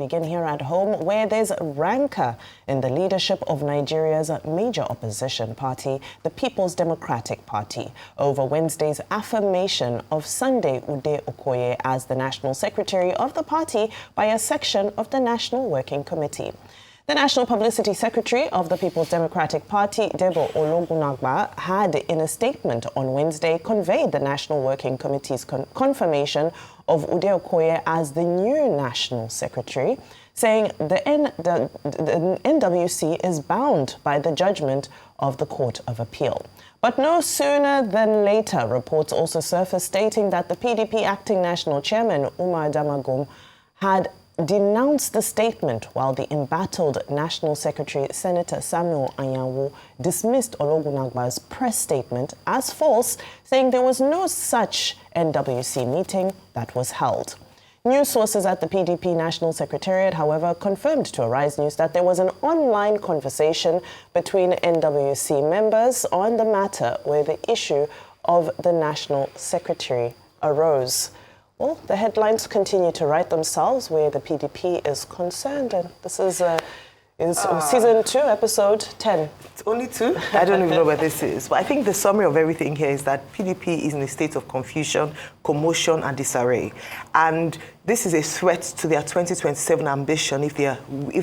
begin here at home, where there's rancor in the leadership of Nigeria's major opposition party, the People's Democratic Party, over Wednesday's affirmation of Sunday Udeh-Okoye as the National Secretary of the party by a section of the National Working Committee. The National Publicity Secretary of the People's Democratic Party, Udeh-Okoye, had, in a statement on Wednesday, conveyed the National Working Committee's confirmation of Udeh-Okoye as the new National Secretary, saying the NWC is bound by the judgment of the Court of Appeal. But no sooner than later, reports also surfaced stating that the PDP acting national chairman, Umar Damagum, had denounced the statement, while the embattled National Secretary, Senator Samuel Anyanwu, dismissed Ologunagba's press statement as false, saying there was no such NWC meeting that was held. News sources at the PDP National Secretariat, however, confirmed to Arise News that there was an online conversation between NWC members on the matter where the issue of the National Secretary arose. Well, the headlines continue to write themselves where the PDP is concerned, and this is Season 2, Episode 10. It's only 2? I don't even know what this is. But I think the summary of everything here is that PDP is in a state of confusion, commotion, and disarray. And this is a threat to their 2027 ambition if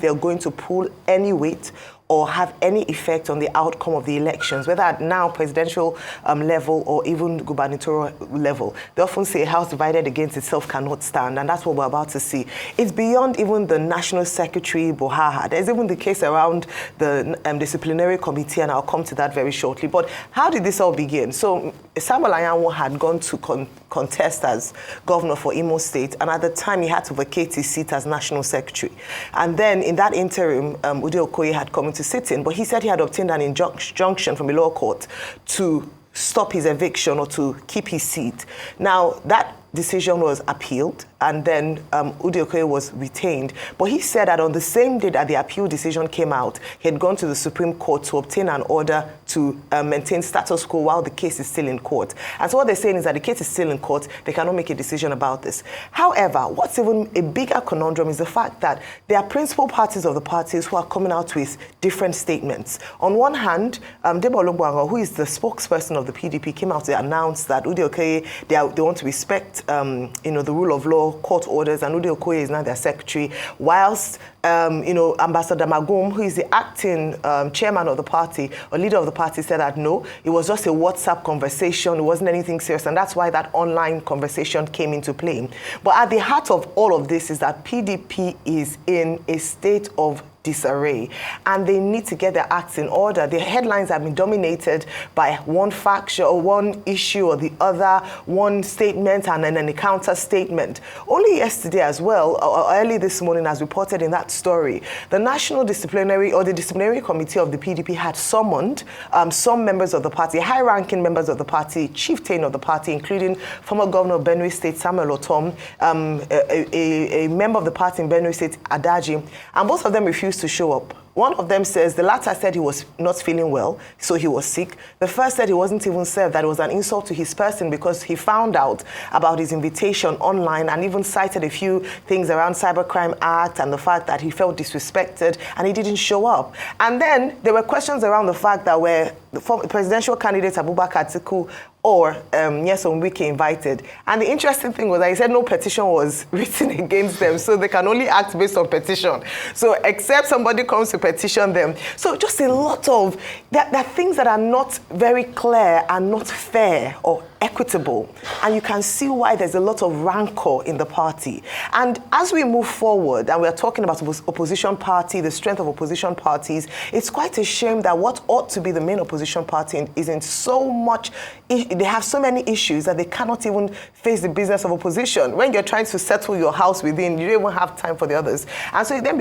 they're going to pull any weight or have any effect on the outcome of the elections, whether at now presidential level or even gubernatorial level. They often say a house divided against itself cannot stand, and that's what we're about to see. It's beyond even the National Secretary, Bohaha. There's even the case around the disciplinary committee, and I'll come to that very shortly. But how did this all begin? So Samuel Anyanwu had gone to contest as governor for Imo State, and at the time he had to vacate his seat as National Secretary. And then in that interim, Udeh-Okoye had come to sit in, but he said he had obtained an injunction from a law court to stop his eviction or to keep his seat. Now, that decision was appealed, and then Udeh-Okoye was retained. But he said that on the same day that the appeal decision came out, he had gone to the Supreme Court to obtain an order to maintain status quo while the case is still in court. And so what they're saying is that the case is still in court, they cannot make a decision about this. However, what's even a bigger conundrum is the fact that there are principal parties of the parties who are coming out with different statements. On one hand, Debo Ologbonga, who is the spokesperson of the PDP, came out to announce that Udeh-Okoye, they want to respect the rule of law, court orders, and Udeh-Okoye is now their secretary, whilst Ambassador Magum, who is the acting chairman of the party or leader of the party, said that no, it was just a WhatsApp conversation, it wasn't anything serious, and that's why that online conversation came into play. But at the heart of all of this is that PDP is in a state of disarray, and they need to get their acts in order. The headlines have been dominated by one faction or one issue or the other, one statement and then a counter statement. Only yesterday as well, or early this morning, as reported in that story, the National Disciplinary or the Disciplinary Committee of the PDP had summoned some members of the party, high-ranking members of the party, chieftain of the party, including former Governor of Benue State, Samuel Otom, a member of the party in Benue State, Adaji, and both of them refused to show up. One of them says, the latter said he was not feeling well, so he was sick. The first said he wasn't even served, that it was an insult to his person because he found out about his invitation online and even cited a few things around Cybercrime Act and the fact that he felt disrespected and he didn't show up. And then there were questions around the fact that were the presidential candidate Abubakar Atiku or Nyesom Wike invited. And the interesting thing was that he said no petition was written against them, so they can only act based on petition. So except somebody comes to petition them. So just a lot of, there are things that are not very clear and not fair or equitable. And you can see why there's a lot of rancor in the party. And as we move forward, and we're talking about opposition party, the strength of opposition parties, it's quite a shame that what ought to be the main opposition party is in so much, they have so many issues that they cannot even face the business of opposition. When you're trying to settle your house within, you don't even have time for the others. And so it then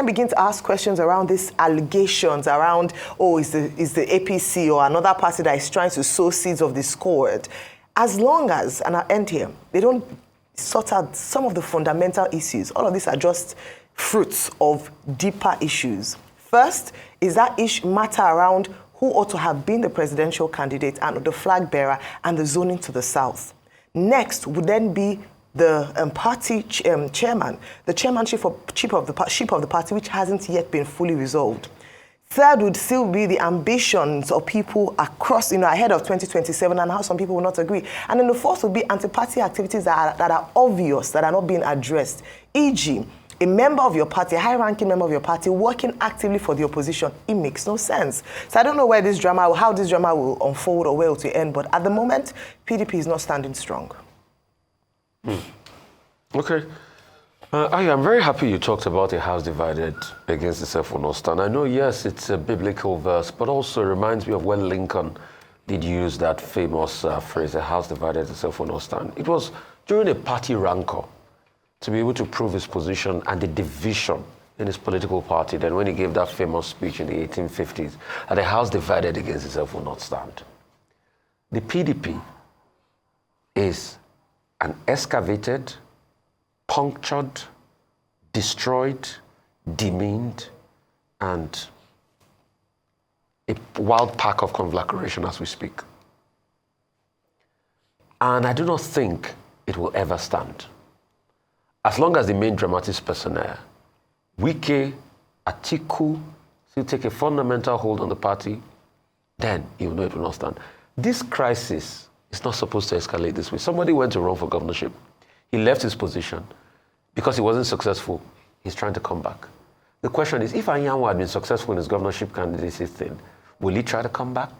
begin to ask questions around these allegations around, oh, is the APC or another party that is trying to sow seeds of discord. As long as, and I'll end here, they don't sort out some of the fundamental issues. All of these are just fruits of deeper issues. First is that matter around who ought to have been the presidential candidate and the flag bearer and the zoning to the south. Next would then be the party chairman, the chairmanship of the party, which hasn't yet been fully resolved. Third would still be the ambitions of people across, ahead of 2027 and how some people will not agree. And then the fourth would be anti-party activities that are obvious, that are not being addressed. E.g., a member of your party, a high-ranking member of your party, working actively for the opposition. It makes no sense. So I don't know how this drama will unfold or where it will end, but at the moment, PDP is not standing strong. Okay. I am very happy you talked about a house divided against itself will not stand. I know, yes, it's a biblical verse, but also reminds me of when Lincoln did use that famous phrase, a house divided itself will not stand. It was during a party rancor to be able to prove his position and the division in his political party. Then when he gave that famous speech in the 1850s, that a house divided against itself will not stand. The PDP is an excavated, punctured, destroyed, demeaned, and a wild pack of conflagration as we speak. And I do not think it will ever stand. As long as the main dramatic personnel, Wike, Atiku, still take a fundamental hold on the party, then you know it will not stand. This crisis is not supposed to escalate this way. Somebody went to run for governorship. He left his position because he wasn't successful. He's trying to come back. The question is, if Anyanwu had been successful in his governorship candidacy thing, will he try to come back?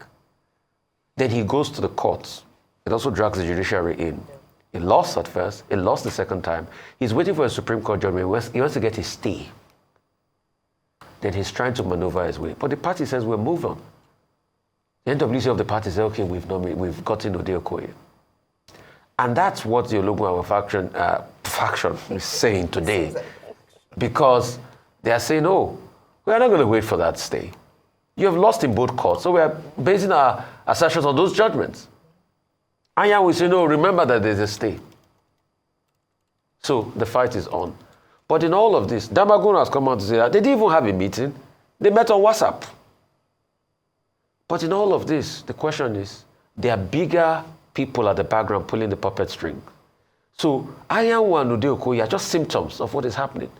Then he goes to the courts. It also drags the judiciary in. He lost at first. He lost the second time. He's waiting for a Supreme Court judgment. He wants to get his stay. Then he's trying to maneuver his way. But the party says, we'll move on. The NWC of the party says, okay, we've gotten Udeh-Okoye. And that's what the Ologun faction is saying today. Because they are saying, oh, we are not going to wait for that stay. You have lost in both courts. So we are basing our assertions on those judgments. And yeah, we say, no, remember that there's a stay. So the fight is on. But in all of this, Damagum has come out to say that they didn't even have a meeting. They met on WhatsApp. But in all of this, the question is, there are bigger people at the background pulling the puppet string. So Anyanwu and Udeh-Okoye are just symptoms of what is happening.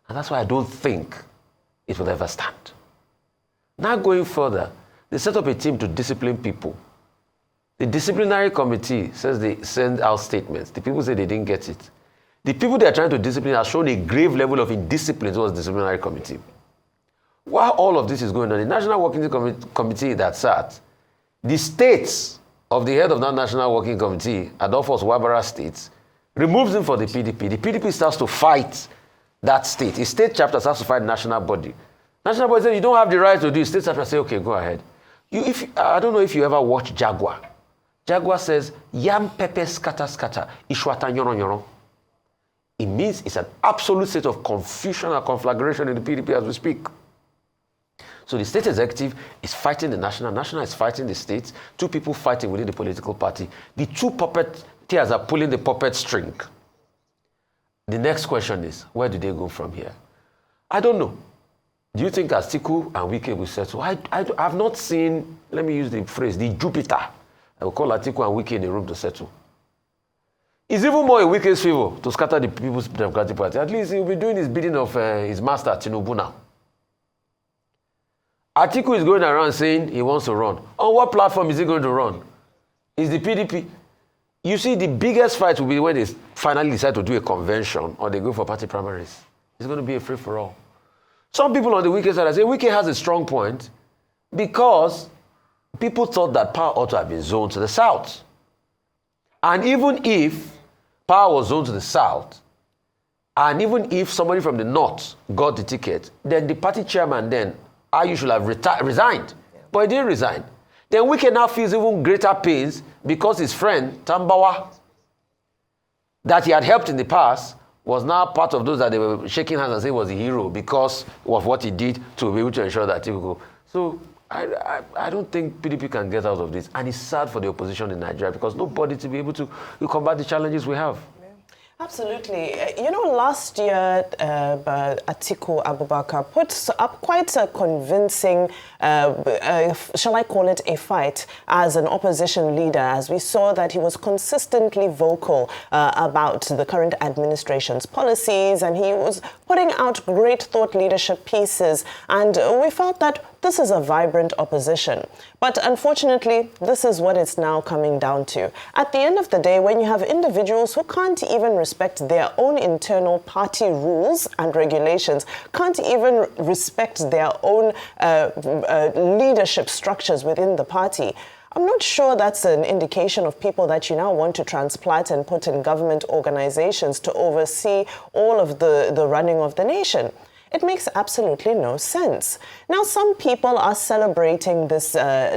And that's why I don't think it will ever stand. Now going further, they set up a team to discipline people. The disciplinary committee says they send out statements. The people say they didn't get it. The people they are trying to discipline have shown a grave level of indiscipline towards the disciplinary committee. While all of this is going on, the National Working Committee that sat, the states of the head of that National Working Committee, Adolphus Wabara State, removes him for the PDP. The PDP starts to fight that state. His state chapter starts to fight the national body. National body says, you don't have the right to do it. State chapter say, okay, go ahead. I don't know if you ever watch Jaguar. Jaguar says, yam pepe scatter scatter, ishwata nyoron nyoron. It means it's an absolute state of confusion and conflagration in the PDP as we speak. So the state executive is fighting the national is fighting the states, two people fighting within the political party. The two puppeteers are pulling the puppet string. The next question is, where do they go from here? I don't know. Do you think Atiku and Wike will settle? I've not seen, let me use the phrase, the Jupiter. I will call Atiku and Wike in the room to settle. It's even more in Wike's favor to scatter the People's Democratic Party. At least he'll be doing his bidding of his master, Tinubu, now. Atiku is going around saying he wants to run. On what platform is he going to run? Is the PDP. You see, the biggest fight will be when they finally decide to do a convention or they go for party primaries. It's going to be a free-for-all. Some people on the Wike side say Wike has a strong point because people thought that power ought to have been zoned to the south. And even if power was zoned to the south, and even if somebody from the north got the ticket, then the party chairman then, you should have resigned. Yeah. But he didn't resign. Then Wike now feels even greater pains because his friend, Tambawa, that he had helped in the past, was now part of those that they were shaking hands and saying was a hero because of what he did to be able to ensure that he would go. So I don't think PDP can get out of this. And it's sad for the opposition in Nigeria because nobody to be able to combat the challenges we have. Absolutely. Last year, Atiku Abubakar put up quite a convincing, shall I call it a fight, as an opposition leader, as we saw that he was consistently vocal about the current administration's policies, and he was putting out great thought leadership pieces, and we felt that this is a vibrant opposition. But unfortunately, this is what it's now coming down to. At the end of the day, when you have individuals who can't even respect their own internal party rules and regulations, can't even respect their own leadership structures within the party, I'm not sure that's an indication of people that you now want to transplant and put in government organizations to oversee all of the running of the nation. It makes absolutely no sense. Now, some people are celebrating this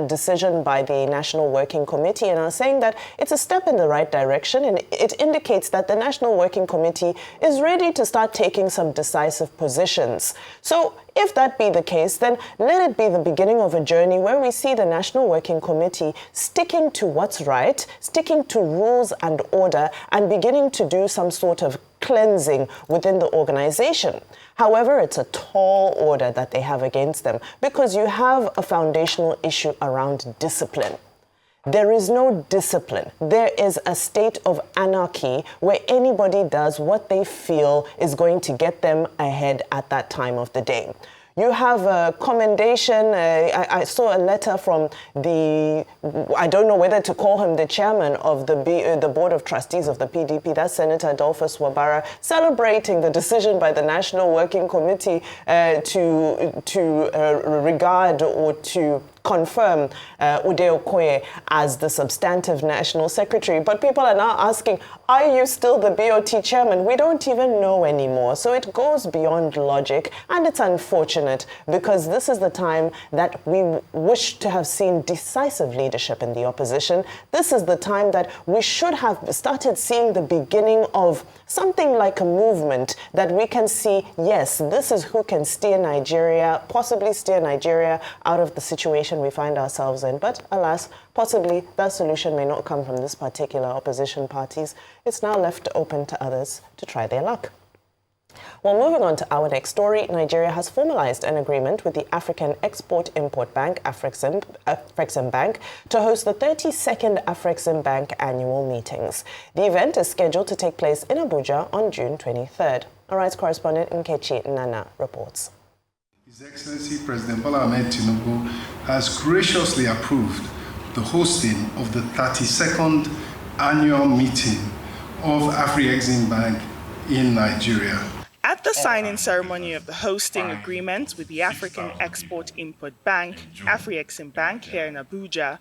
decision by the National Working Committee and are saying that it's a step in the right direction, and it indicates that the National Working Committee is ready to start taking some decisive positions. So if that be the case, then let it be the beginning of a journey where we see the National Working Committee sticking to what's right, sticking to rules and order, and beginning to do some sort of cleansing within the organization. However, it's a tall order that they have against them because you have a foundational issue around discipline. There is no discipline. There is a state of anarchy where anybody does what they feel is going to get them ahead at that time of the day. You have a commendation. I saw a letter from I don't know whether to call him the chairman of the Board of Trustees of the PDP, that's Senator Adolphus Wabara, celebrating the decision by the National Working Committee to regard or to confirm Udeh-Okoye as the substantive national secretary. But people are now asking, are you still the BOT chairman? We don't even know anymore. So it goes beyond logic, and it's unfortunate because this is the time that we wish to have seen decisive leadership in the opposition. This is the time that we should have started seeing the beginning of something like a movement that we can see, yes, this is who can steer Nigeria, possibly steer Nigeria out of the situation we find ourselves in. But alas, possibly that solution may not come from this particular opposition parties. It's now left open to others to try their luck. Well, moving on to our next story, Nigeria has formalized an agreement with the African Export-Import Bank, Afreximbank, to host the 32nd Afreximbank annual meetings. The event is scheduled to take place in Abuja on June 23rd. Our rights correspondent Nkechi Nana reports. His Excellency President Bola Ahmed Tinubu has graciously approved the hosting of the 32nd annual meeting of Afreximbank in Nigeria. At the signing ceremony of the hosting agreement with the African Export-Import Bank, Afreximbank, here in Abuja,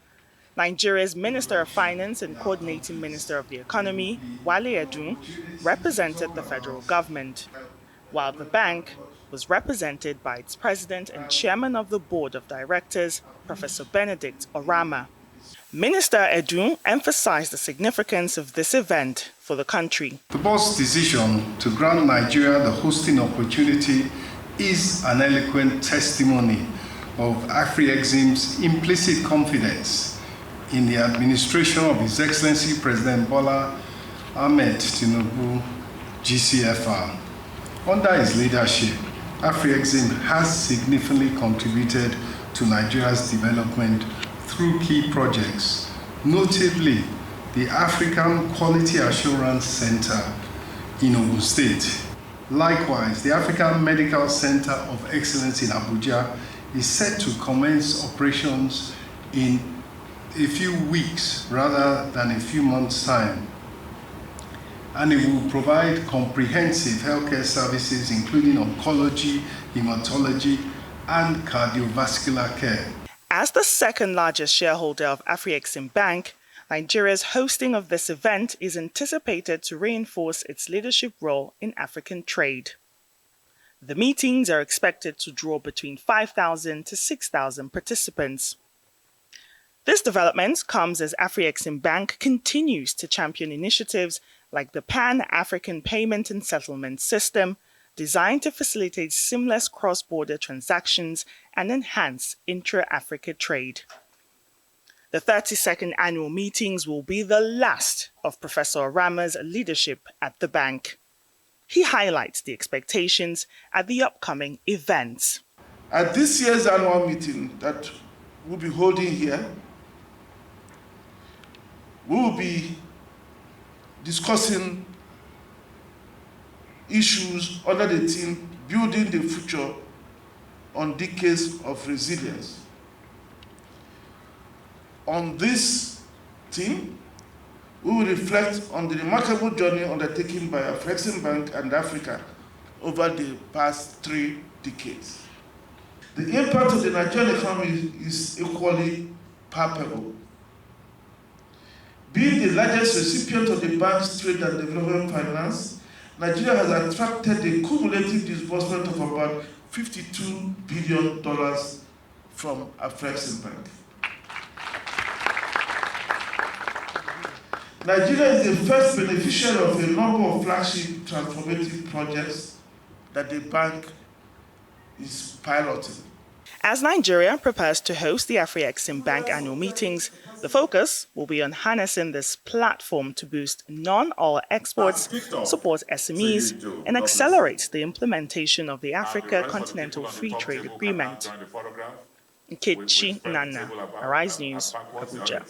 Nigeria's Minister of Finance and Coordinating Minister of the Economy, Wale Edun, represented the federal government, while the bank was represented by its president and chairman of the board of directors, Professor Benedict Orama. Minister Edun emphasized the significance of this event for the country. The board's decision to grant Nigeria the hosting opportunity is an eloquent testimony of Afrexim's implicit confidence in the administration of His Excellency President Bola Ahmed Tinubu, GCFR. Under his leadership, Afrexim has significantly contributed to Nigeria's development through key projects, notably the African Quality Assurance Center in Ogun State. Likewise, the African Medical Center of Excellence in Abuja is set to commence operations in a few weeks rather than a few months' time. And it will provide comprehensive healthcare services including oncology, hematology, and cardiovascular care. As the second largest shareholder of Afreximbank, Nigeria's hosting of this event is anticipated to reinforce its leadership role in African trade. The meetings are expected to draw between 5,000 to 6,000 participants. This development comes as Afreximbank continues to champion initiatives like the Pan-African Payment and Settlement System, designed to facilitate seamless cross-border transactions and enhance intra-Africa trade. The 32nd annual meetings will be the last of Professor Orama's leadership at the bank. He highlights the expectations at the upcoming events. At this year's annual meeting that we'll be holding here, we will be discussing issues under the theme Building the Future on Decades of Resilience. On this theme, we will reflect on the remarkable journey undertaken by Afreximbank and Africa over the past 3 decades. The impact of the Nigerian economy is equally palpable. Being the largest recipient of the bank's trade and development finance, Nigeria has attracted a cumulative disbursement of about $52 billion from Afreximbank. Nigeria is the first beneficiary of a number of flagship transformative projects that the bank is piloting. As Nigeria prepares to host the Afreximbank annual meetings, the focus will be on harnessing this platform to boost non-oil exports, support SMEs, and accelerate the implementation of the Africa Continental Free Trade Agreement. Nkechi Nana, Arise News, Abuja.